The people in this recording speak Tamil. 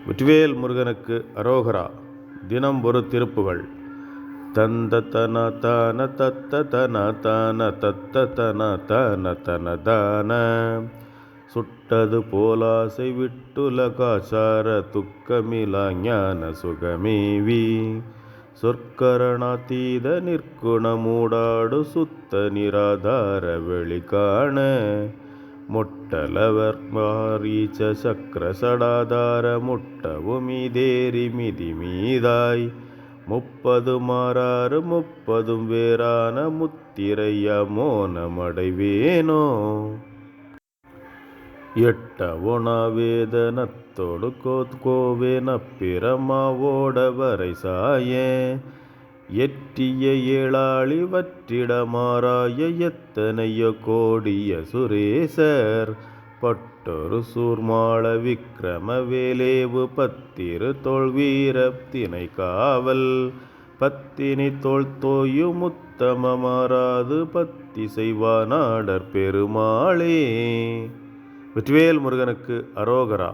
வெற்றிவேல் முருகனுக்கு அரோகரா. தினம் ஒரு திருப்புகள். தந்த தன தான தத்த தன தான தத்த தன தான தன தான சுட்டது போலாசை விட்டுலகாச்சார துக்கமிலா ஞான சுகமேவி சொற்கரணாத்தீத நிற்குணமூடாடு சுத்த நிராதார வெளிக்காண முட்டலவர் மாரீச்ச சக்கர சடாதார முட்டவுமிதேரி மிதி மீதாய் 30 மாறாறு 30 வேறான முத்திரைய மோனமடைவேனோ எட்டவுண வேதனத்தோடு கோவேன பிரமாவோட வரை சாய எட்டிய ஏழாளி வற்றிட மாறாய எத்தனையோ கோடிய சுரேசர் பட்டொரு சூர்மாள விக்கிரம வேலேவு பத்திரு தோல் வீர தினை காவல் பத்தினி தோல் தோயு முத்தம மாறாது பத்தி செய்வானாடற் பெருமாளே. வெற்றிவேல் முருகனுக்கு அரோகரா.